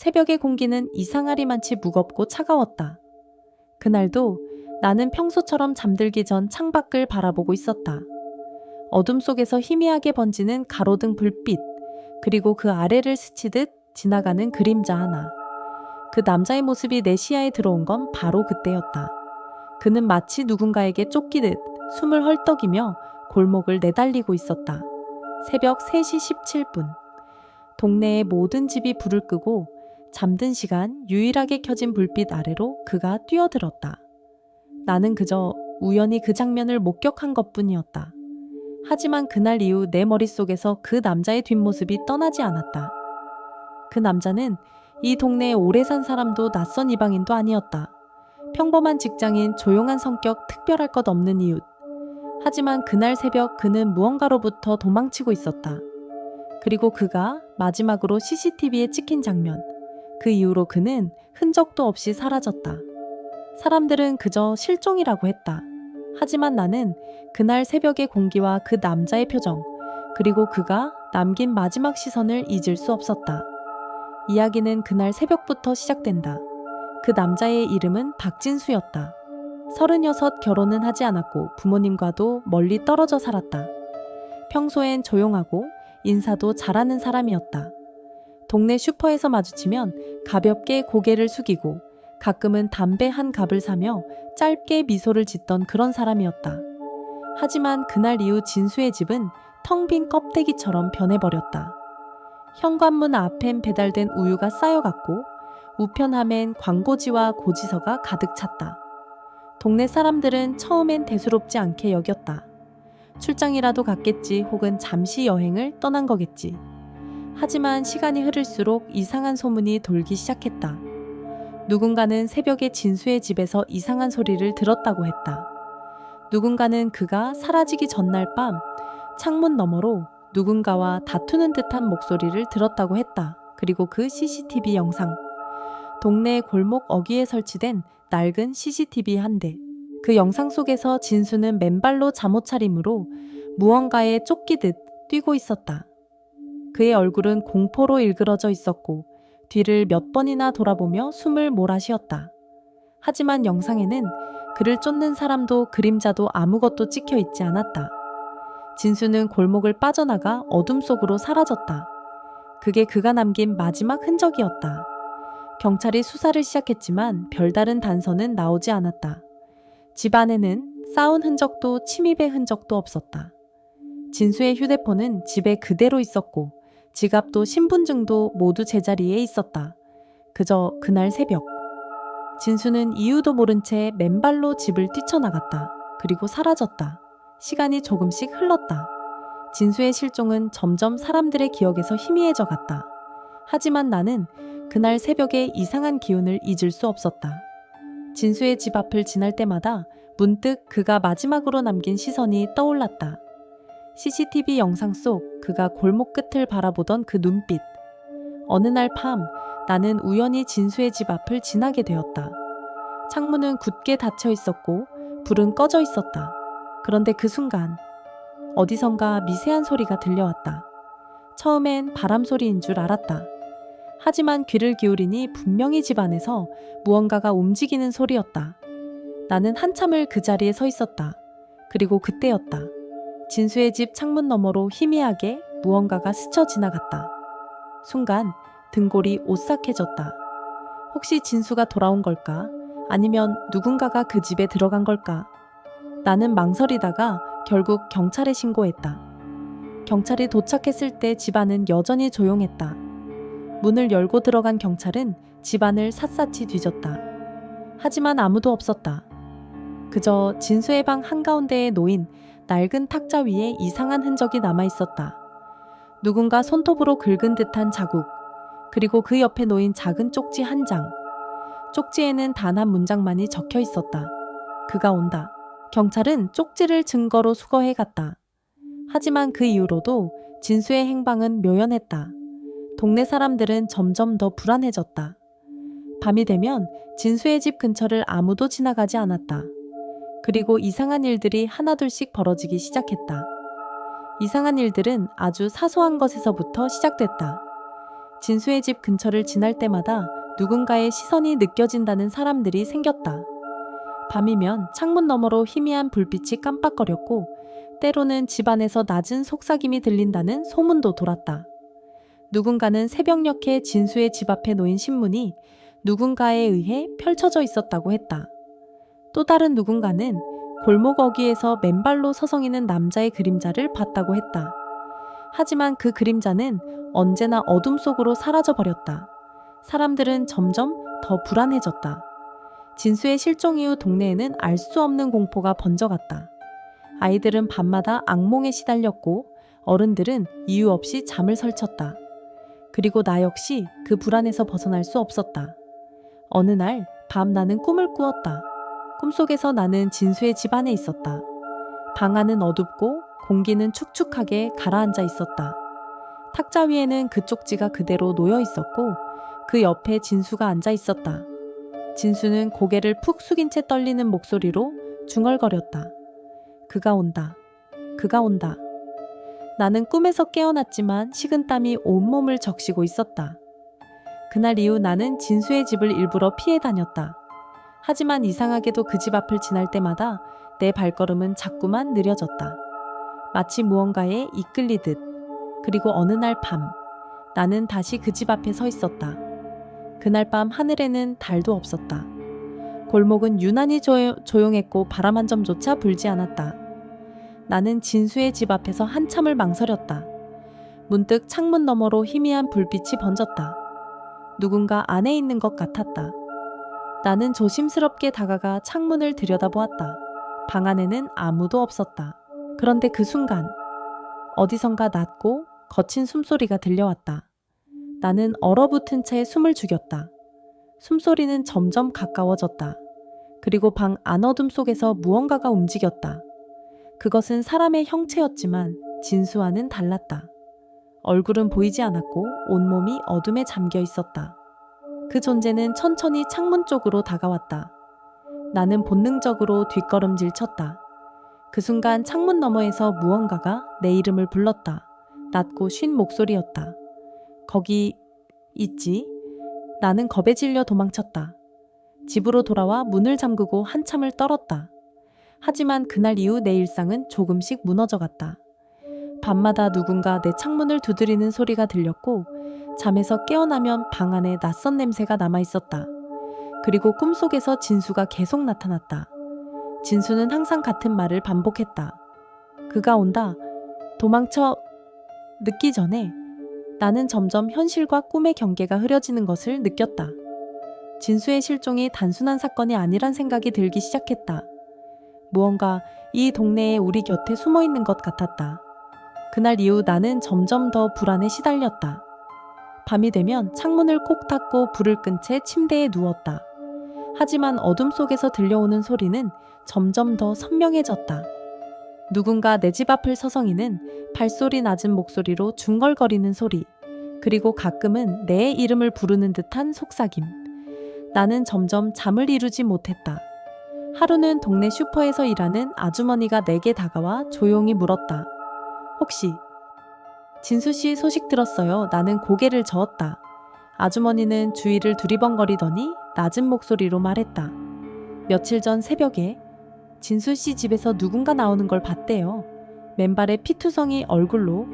새벽의 공기는 이상하리만치 무겁고 차가웠다. 그날도 나는 평소처럼 잠들기 전 창밖을 바라보고 있었다. 어둠 속에서 희미하게 번지는 가로등 불빛, 그리고 그 아래를 스치듯 지나가는 그림자 하나. 그 남자의 모습이 내 시야에 들어온 건 바로 그때였다. 그는 마치 누군가에게 쫓기듯 숨을 헐떡이며 골목을 내달리고 있었다. 새벽 3시 17분. 동네의 모든 집이 불을 끄고 잠든 시간 유일하게 켜진 불빛 아래로 그가 뛰어들었다. 나는 그저 우연히 그 장면을 목격한 것뿐이었다. 하지만 그날 이후 내 머릿속에서 그 남자의 뒷모습이 떠나지 않았다. 그 남자는 이 동네에 오래 산 사람도 낯선 이방인도 아니었다. 평범한 직장인, 조용한 성격, 특별할 것 없는 이웃. 하지만 그날 새벽 그는 무언가로부터 도망치고 있었다. 그리고 그가 마지막으로 CCTV에 찍힌 장면. 그 이후로 그는 흔적도 없이 사라졌다. 사람들은 그저 실종이라고 했다. 하지만 나는 그날 새벽의 공기와 그 남자의 표정, 그리고 그가 남긴 마지막 시선을 잊을 수 없었다. 이야기는 그날 새벽부터 시작된다. 그 남자의 이름은 박진수였다. 36, 결혼은 하지 않았고 부모님과도 멀리 떨어져 살았다. 평소엔 조용하고 인사도 잘하는 사람이었다. 동네 슈퍼에서 마주치면 가볍게 고개를 숙이고 가끔은 담배 한 갑을 사며 짧게 미소를 짓던 그런 사람이었다. 하지만 그날 이후 진수의 집은 텅 빈 껍데기처럼 변해버렸다. 현관문 앞엔 배달된 우유가 쌓여갔고 우편함엔 광고지와 고지서가 가득 찼다. 동네 사람들은 처음엔 대수롭지 않게 여겼다. 출장이라도 갔겠지, 혹은 잠시 여행을 떠난 거겠지. 하지만 시간이 흐를수록 이상한 소문이 돌기 시작했다. 누군가는 새벽에 진수의 집에서 이상한 소리를 들었다고 했다. 누군가는 그가 사라지기 전날 밤 창문 너머로 누군가와 다투는 듯한 목소리를 들었다고 했다. 그리고 그 CCTV 영상. 동네 골목 어귀에 설치된 낡은 CCTV 한 대. 그 영상 속에서 진수는 맨발로 잠옷 차림으로 무언가에 쫓기듯 뛰고 있었다. 그의 얼굴은 공포로 일그러져 있었고 뒤를 몇 번이나 돌아보며 숨을 몰아쉬었다. 하지만 영상에는 그를 쫓는 사람도 그림자도 아무것도 찍혀 있지 않았다. 진수는 골목을 빠져나가 어둠 속으로 사라졌다. 그게 그가 남긴 마지막 흔적이었다. 경찰이 수사를 시작했지만 별다른 단서는 나오지 않았다. 집 안에는 싸운 흔적도 침입의 흔적도 없었다. 진수의 휴대폰은 집에 그대로 있었고 지갑도 신분증도 모두 제자리에 있었다. 그저 그날 새벽. 진수는 이유도 모른 채 맨발로 집을 뛰쳐나갔다. 그리고 사라졌다. 시간이 조금씩 흘렀다. 진수의 실종은 점점 사람들의 기억에서 희미해져 갔다. 하지만 나는 그날 새벽의 이상한 기운을 잊을 수 없었다. 진수의 집 앞을 지날 때마다 문득 그가 마지막으로 남긴 시선이 떠올랐다. CCTV 영상 속 그가 골목 끝을 바라보던 그 눈빛. 어느 날 밤 나는 우연히 진수의 집 앞을 지나게 되었다. 창문은 굳게 닫혀 있었고 불은 꺼져 있었다. 그런데 그 순간 어디선가 미세한 소리가 들려왔다. 처음엔 바람 소리인 줄 알았다. 하지만 귀를 기울이니 분명히 집 안에서 무언가가 움직이는 소리였다. 나는 한참을 그 자리에 서 있었다. 그리고 그때였다. 진수의 집 창문 너머로 희미하게 무언가가 스쳐 지나갔다. 순간 등골이 오싹해졌다. 혹시 진수가 돌아온 걸까? 아니면 누군가가 그 집에 들어간 걸까? 나는 망설이다가 결국 경찰에 신고했다. 경찰이 도착했을 때 집안은 여전히 조용했다. 문을 열고 들어간 경찰은 집안을 샅샅이 뒤졌다. 하지만 아무도 없었다. 그저 진수의 방 한가운데에 놓인 낡은 탁자 위에 이상한 흔적이 남아있었다. 누군가 손톱으로 긁은 듯한 자국, 그리고 그 옆에 놓인 작은 쪽지 한 장. 쪽지에는 단 한 문장만이 적혀 있었다. 그가 온다. 경찰은 쪽지를 증거로 수거해 갔다. 하지만 그 이후로도 진수의 행방은 묘연했다. 동네 사람들은 점점 더 불안해졌다. 밤이 되면 진수의 집 근처를 아무도 지나가지 않았다. 그리고 이상한 일들이 하나둘씩 벌어지기 시작했다. 이상한 일들은 아주 사소한 것에서부터 시작됐다. 진수의 집 근처를 지날 때마다 누군가의 시선이 느껴진다는 사람들이 생겼다. 밤이면 창문 너머로 희미한 불빛이 깜빡거렸고 때로는 집 안에서 낮은 속삭임이 들린다는 소문도 돌았다. 누군가는 새벽녘에 진수의 집 앞에 놓인 신문이 누군가에 의해 펼쳐져 있었다고 했다. 또 다른 누군가는 골목 어귀에서 맨발로 서성이는 남자의 그림자를 봤다고 했다. 하지만 그 그림자는 언제나 어둠 속으로 사라져 버렸다. 사람들은 점점 더 불안해졌다. 진수의 실종 이후 동네에는 알 수 없는 공포가 번져갔다. 아이들은 밤마다 악몽에 시달렸고 어른들은 이유 없이 잠을 설쳤다. 그리고 나 역시 그 불안에서 벗어날 수 없었다. 어느 날 밤 나는 꿈을 꾸었다. 꿈속에서 나는 진수의 집 안에 있었다. 방 안은 어둡고 공기는 축축하게 가라앉아 있었다. 탁자 위에는 그 쪽지가 그대로 놓여 있었고 그 옆에 진수가 앉아 있었다. 진수는 고개를 푹 숙인 채 떨리는 목소리로 중얼거렸다. 그가 온다. 그가 온다. 나는 꿈에서 깨어났지만 식은땀이 온몸을 적시고 있었다. 그날 이후 나는 진수의 집을 일부러 피해 다녔다. 하지만 이상하게도 그 집 앞을 지날 때마다 내 발걸음은 자꾸만 느려졌다. 마치 무언가에 이끌리듯. 그리고 어느 날 밤, 나는 다시 그 집 앞에 서 있었다. 그날 밤 하늘에는 달도 없었다. 골목은 유난히 조용했고 바람 한 점조차 불지 않았다. 나는 진수의 집 앞에서 한참을 망설였다. 문득 창문 너머로 희미한 불빛이 번졌다. 누군가 안에 있는 것 같았다. 나는 조심스럽게 다가가 창문을 들여다보았다. 방 안에는 아무도 없었다. 그런데 그 순간 어디선가 낮고 거친 숨소리가 들려왔다. 나는 얼어붙은 채 숨을 죽였다. 숨소리는 점점 가까워졌다. 그리고 방 안어둠 속에서 무언가가 움직였다. 그것은 사람의 형체였지만 진수와는 달랐다. 얼굴은 보이지 않았고 온몸이 어둠에 잠겨 있었다. 그 존재는 천천히 창문 쪽으로 다가왔다. 나는 본능적으로 뒷걸음질 쳤다. 그 순간 창문 너머에서 무언가가 내 이름을 불렀다. 낮고 쉰 목소리였다. 거기 있지? 나는 겁에 질려 도망쳤다. 집으로 돌아와 문을 잠그고 한참을 떨었다. 하지만 그날 이후 내 일상은 조금씩 무너져갔다. 밤마다 누군가 내 창문을 두드리는 소리가 들렸고 잠에서 깨어나면 방 안에 낯선 냄새가 남아있었다. 그리고 꿈속에서 진수가 계속 나타났다. 진수는 항상 같은 말을 반복했다. 그가 온다. 도망쳐. 늦기 전에 나는 점점 현실과 꿈의 경계가 흐려지는 것을 느꼈다. 진수의 실종이 단순한 사건이 아니란 생각이 들기 시작했다. 무언가 이 동네에 우리 곁에 숨어 있는 것 같았다. 그날 이후 나는 점점 더 불안에 시달렸다. 밤이 되면 창문을 콕 닫고 불을 끈 채 침대에 누웠다. 하지만 어둠 속에서 들려오는 소리는 점점 더 선명해졌다. 누군가 내 집 앞을 서성이는 발소리 낮은 목소리로 중얼거리는 소리, 그리고 가끔은 내 이름을 부르는 듯한 속삭임. 나는 점점 잠을 이루지 못했다. 하루는 동네 슈퍼에서 일하는 아주머니가 내게 다가와 조용히 물었다. 혹시 진수 씨 소식 들었어요? 나는 고개를 저었다. 아주머니는 주위를 두리번거리더니 낮은 목소리로 말했다. 며칠 전 새벽에 진수 씨 집에서 누군가 나오는 걸 봤대요. 맨발에 피투성이 얼굴로.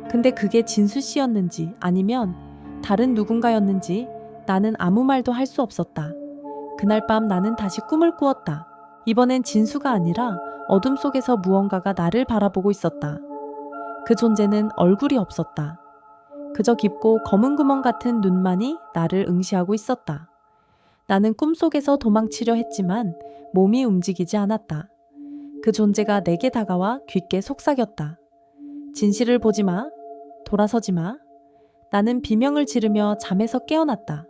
근데 그게 진수 씨였는지 아니면 다른 누군가였는지 나는 아무 말도 할 수 없었다. 그날 밤 나는 다시 꿈을 꾸었다. 이번엔 진수가 아니라 어둠 속에서 무언가가 나를 바라보고 있었다. 그 존재는 얼굴이 없었다. 그저 깊고 검은 구멍 같은 눈만이 나를 응시하고 있었다. 나는 꿈속에서 도망치려 했지만 몸이 움직이지 않았다. 그 존재가 내게 다가와 깊게 속삭였다. 진실을 보지 마. 돌아서지 마. 나는 비명을 지르며 잠에서 깨어났다.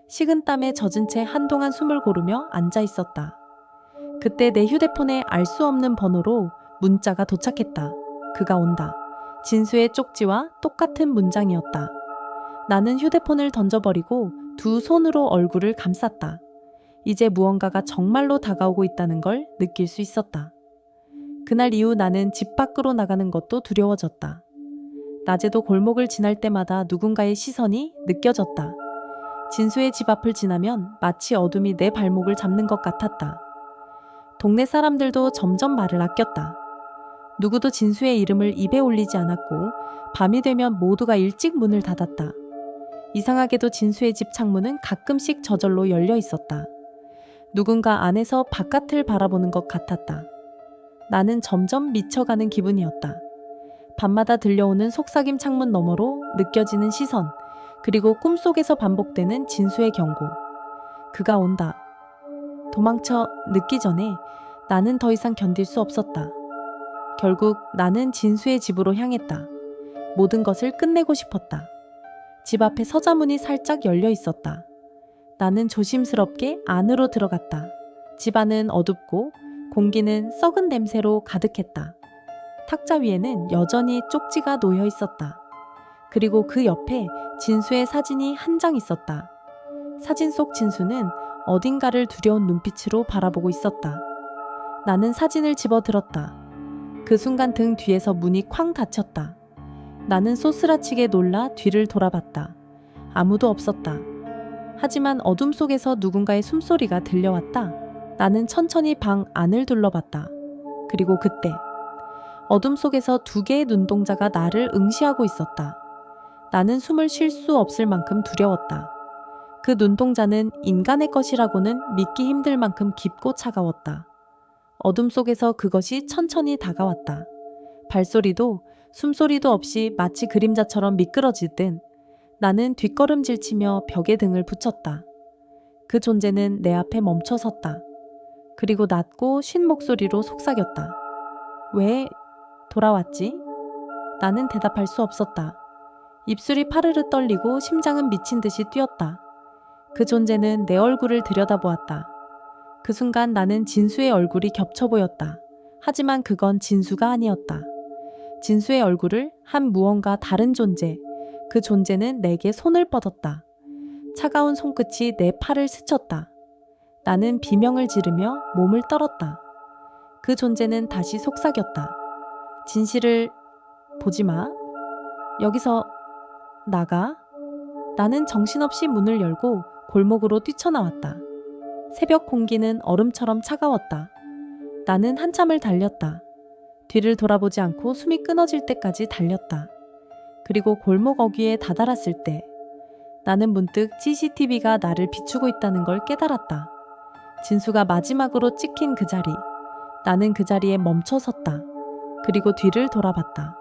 식은땀에 젖은 채 한동안 숨을 고르며 앉아 있었다. 그때 내 휴대폰에 알 수 없는 번호로 문자가 도착했다. 그가 온다. 진수의 쪽지와 똑같은 문장이었다. 나는 휴대폰을 던져버리고 두 손으로 얼굴을 감쌌다. 이제 무언가가 정말로 다가오고 있다는 걸 느낄 수 있었다. 그날 이후 나는 집 밖으로 나가는 것도 두려워졌다. 낮에도 골목을 지날 때마다 누군가의 시선이 느껴졌다. 진수의 집 앞을 지나면 마치 어둠이 내 발목을 잡는 것 같았다. 동네 사람들도 점점 말을 아꼈다. 누구도 진수의 이름을 입에 올리지 않았고 밤이 되면 모두가 일찍 문을 닫았다. 이상하게도 진수의 집 창문은 가끔씩 저절로 열려 있었다. 누군가 안에서 바깥을 바라보는 것 같았다. 나는 점점 미쳐가는 기분이었다. 밤마다 들려오는 속삭임 창문 너머로 느껴지는 시선, 그리고 꿈속에서 반복되는 진수의 경고. 그가 온다. 도망쳐 늦기 전에 나는 더 이상 견딜 수 없었다. 결국 나는 진수의 집으로 향했다. 모든 것을 끝내고 싶었다. 집 앞에 서자문이 살짝 열려 있었다. 나는 조심스럽게 안으로 들어갔다. 집 안은 어둡고 공기는 썩은 냄새로 가득했다. 탁자 위에는 여전히 쪽지가 놓여 있었다. 그리고 그 옆에 진수의 사진이 한 장 있었다. 사진 속 진수는 어딘가를 두려운 눈빛으로 바라보고 있었다. 나는 사진을 집어들었다. 그 순간 등 뒤에서 문이 쾅 닫혔다. 나는 소스라치게 놀라 뒤를 돌아봤다. 아무도 없었다. 하지만 어둠 속에서 누군가의 숨소리가 들려왔다. 나는 천천히 방 안을 둘러봤다. 그리고 그때 어둠 속에서 두 개의 눈동자가 나를 응시하고 있었다. 나는 숨을 쉴 수 없을 만큼 두려웠다. 그 눈동자는 인간의 것이라고는 믿기 힘들 만큼 깊고 차가웠다. 어둠 속에서 그것이 천천히 다가왔다. 발소리도 숨소리도 없이 마치 그림자처럼 미끄러지듯 나는 뒷걸음질치며 벽에 등을 붙였다. 그 존재는 내 앞에 멈춰 섰다. 그리고 낮고 쉰 목소리로 속삭였다. 왜 돌아왔지? 나는 대답할 수 없었다. 입술이 파르르 떨리고 심장은 미친 듯이 뛰었다. 그 존재는 내 얼굴을 들여다보았다. 그 순간 나는 진수의 얼굴이 겹쳐 보였다. 하지만 그건 진수가 아니었다. 진수의 얼굴을 한 무언가 다른 존재, 그 존재는 내게 손을 뻗었다. 차가운 손끝이 내 팔을 스쳤다. 나는 비명을 지르며 몸을 떨었다. 그 존재는 다시 속삭였다. 진실을 보지 마. 여기서 나가. 나는 정신없이 문을 열고 골목으로 뛰쳐나왔다. 새벽 공기는 얼음처럼 차가웠다. 나는 한참을 달렸다. 뒤를 돌아보지 않고 숨이 끊어질 때까지 달렸다. 그리고 골목 어귀에 다다랐을 때 나는 문득 CCTV가 나를 비추고 있다는 걸 깨달았다. 진수가 마지막으로 찍힌 그 자리. 나는 그 자리에 멈춰 섰다. 그리고 뒤를 돌아봤다.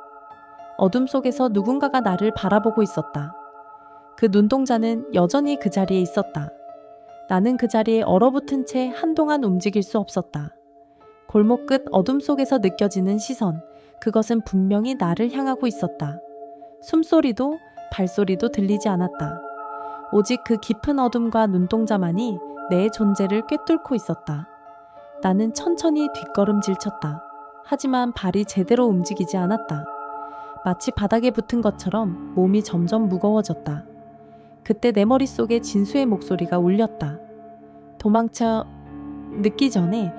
어둠 속에서 누군가가 나를 바라보고 있었다. 그 눈동자는 여전히 그 자리에 있었다. 나는 그 자리에 얼어붙은 채 한동안 움직일 수 없었다. 골목 끝 어둠 속에서 느껴지는 시선, 그것은 분명히 나를 향하고 있었다. 숨소리도 발소리도 들리지 않았다. 오직 그 깊은 어둠과 눈동자만이 내 존재를 꿰뚫고 있었다. 나는 천천히 뒷걸음질 쳤다. 하지만 발이 제대로 움직이지 않았다. 마치 바닥에 붙은 것처럼 몸이 점점 무거워졌다. 그때 내 머릿속에 진수의 목소리가 울렸다. 도망쳐 늦기 전에.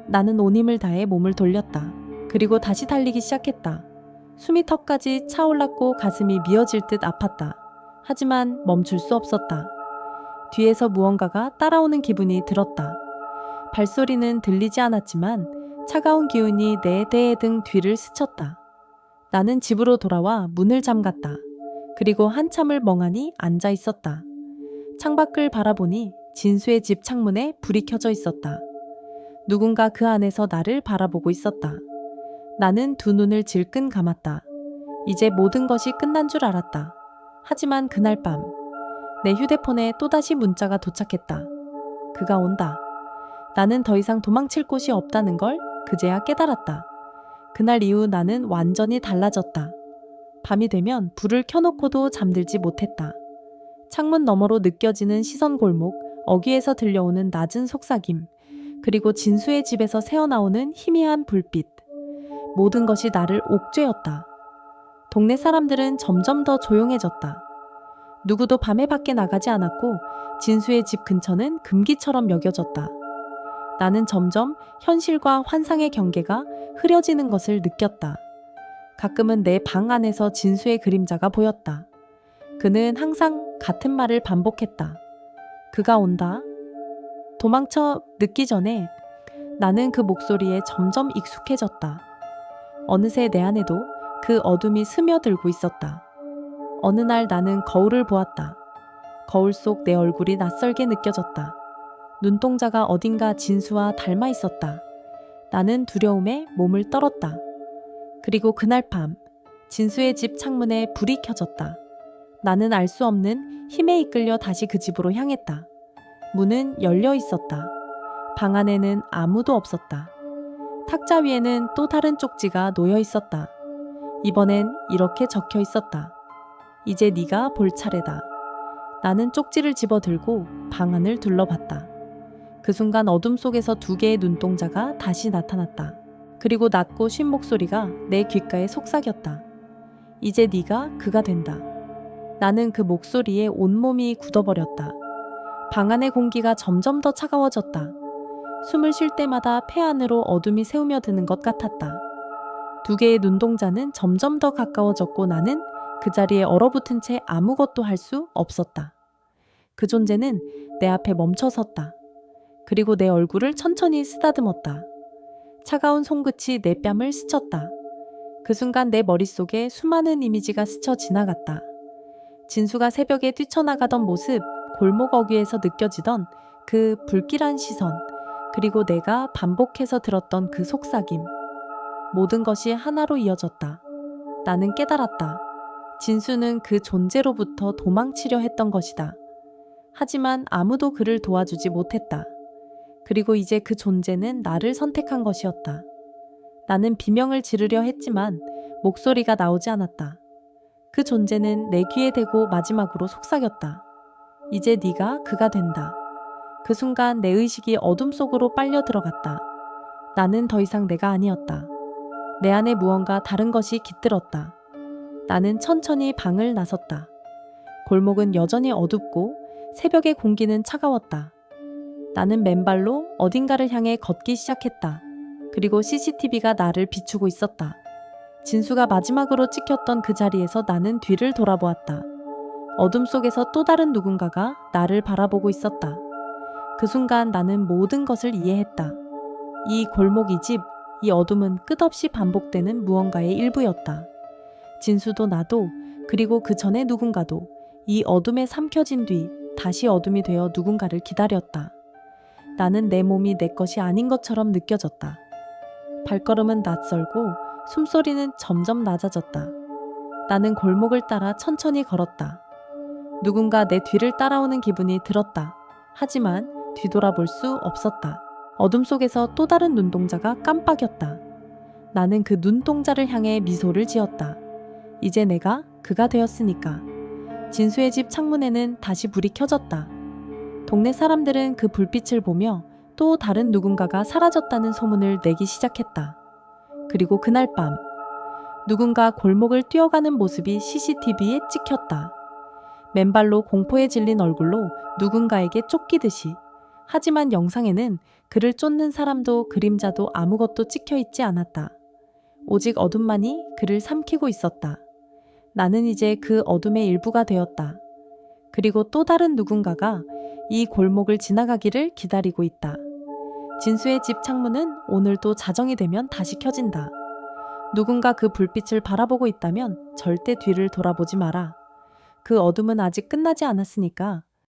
나는 온 힘을 다해 몸을 돌렸다. 그리고 다시 달리기 시작했다. 숨이 턱까지 차올랐고 가슴이 미어질 듯 아팠다. 하지만 멈출 수 없었다. 뒤에서 무언가가 따라오는 기분이 들었다. 발소리는 들리지 않았지만 차가운 기운이 내 대해 등 뒤를 스쳤다. 나는 집으로 돌아와 문을 잠갔다. 그리고 한참을 멍하니 앉아 있었다. 창밖을 바라보니 진수의 집 창문에 불이 켜져 있었다. 누군가 그 안에서 나를 바라보고 있었다. 나는 두 눈을 질끈 감았다. 이제 모든 것이 끝난 줄 알았다. 하지만 그날 밤, 내 휴대폰에 또다시 문자가 도착했다. 그가 온다. 나는 더 이상 도망칠 곳이 없다는 걸 그제야 깨달았다. 그날 이후 나는 완전히 달라졌다. 밤이 되면 불을 켜놓고도 잠들지 못했다. 창문 너머로 느껴지는 시선 골목, 어귀에서 들려오는 낮은 속삭임, 그리고 진수의 집에서 새어나오는 희미한 불빛. 모든 것이 나를 옥죄었다. 동네 사람들은 점점 더 조용해졌다. 누구도 밤에 밖에 나가지 않았고 진수의 집 근처는 금기처럼 여겨졌다. 나는 점점 현실과 환상의 경계가 흐려지는 것을 느꼈다. 가끔은 내 방 안에서 진수의 그림자가 보였다. 그는 항상 같은 말을 반복했다. 그가 온다. 도망쳐 늦기 전에. 나는 그 목소리에 점점 익숙해졌다. 어느새 내 안에도 그 어둠이 스며들고 있었다. 어느 날 나는 거울을 보았다. 거울 속 내 얼굴이 낯설게 느껴졌다. 눈동자가 어딘가 진수와 닮아 있었다. 나는 두려움에 몸을 떨었다. 그리고 그날 밤 진수의 집 창문에 불이 켜졌다. 나는 알 수 없는 힘에 이끌려 다시 그 집으로 향했다. 문은 열려 있었다. 방 안에는 아무도 없었다. 탁자 위에는 또 다른 쪽지가 놓여 있었다. 이번엔 이렇게 적혀 있었다. 이제 네가 볼 차례다. 나는 쪽지를 집어들고 방 안을 둘러봤다. 그 순간 어둠 속에서 두 개의 눈동자가 다시 나타났다. 그리고 낮고 쉰 목소리가 내 귓가에 속삭였다. 이제 네가 그가 된다. 나는 그 목소리에 온몸이 굳어버렸다. 방 안의 공기가 점점 더 차가워졌다. 숨을 쉴 때마다 폐 안으로 어둠이 새우며드는 것 같았다. 두 개의 눈동자는 점점 더 가까워졌고 나는 그 자리에 얼어붙은 채 아무것도 할 수 없었다. 그 존재는 내 앞에 멈춰섰다. 그리고 내 얼굴을 천천히 쓰다듬었다. 차가운 손끝이 내 뺨을 스쳤다. 그 순간 내 머릿속에 수많은 이미지가 스쳐 지나갔다. 진수가 새벽에 뛰쳐나가던 모습, 골목 어귀에서 느껴지던 그 불길한 시선, 그리고 내가 반복해서 들었던 그 속삭임. 모든 것이 하나로 이어졌다. 나는 깨달았다. 진수는 그 존재로부터 도망치려 했던 것이다. 하지만 아무도 그를 도와주지 못했다. 그리고 이제 그 존재는 나를 선택한 것이었다. 나는 비명을 지르려 했지만 목소리가 나오지 않았다. 그 존재는 내 귀에 대고 마지막으로 속삭였다. 이제 네가 그가 된다. 그 순간 내 의식이 어둠 속으로 빨려 들어갔다. 나는 더 이상 내가 아니었다. 내 안에 무언가 다른 것이 깃들었다. 나는 천천히 방을 나섰다. 골목은 여전히 어둡고 새벽의 공기는 차가웠다. 나는 맨발로 어딘가를 향해 걷기 시작했다. 그리고 CCTV가 나를 비추고 있었다. 진수가 마지막으로 찍혔던 그 자리에서 나는 뒤를 돌아보았다. 어둠 속에서 또 다른 누군가가 나를 바라보고 있었다. 그 순간 나는 모든 것을 이해했다. 이 골목, 이 집, 이 어둠은 끝없이 반복되는 무언가의 일부였다. 진수도 나도, 그리고 그 전에 누군가도 이 어둠에 삼켜진 뒤 다시 어둠이 되어 누군가를 기다렸다. 나는 내 몸이 내 것이 아닌 것처럼 느껴졌다. 발걸음은 낯설고 숨소리는 점점 낮아졌다. 나는 골목을 따라 천천히 걸었다. 누군가 내 뒤를 따라오는 기분이 들었다. 하지만 뒤돌아볼 수 없었다. 어둠 속에서 또 다른 눈동자가 깜빡였다. 나는 그 눈동자를 향해 미소를 지었다. 이제 내가 그가 되었으니까. 진수의 집 창문에는 다시 불이 켜졌다. 동네 사람들은 그 불빛을 보며 또 다른 누군가가 사라졌다는 소문을 내기 시작했다. 그리고 그날 밤, 누군가 골목을 뛰어가는 모습이 CCTV에 찍혔다. 맨발로 공포에 질린 얼굴로 누군가에게 쫓기듯이. 하지만 영상에는 그를 쫓는 사람도 그림자도 아무것도 찍혀 있지 않았다. 오직 어둠만이 그를 삼키고 있었다. 나는 이제 그 어둠의 일부가 되었다. 그리고 또 다른 누군가가 이 골목을 지나가기를 기다리고 있다. 진수의 집 창문은 오늘도 자정이 되면 다시 켜진다. 누군가 그 불빛을 바라보고 있다면 절대 뒤를 돌아보지 마라. 그 어둠은 아직 끝나지 않았으니까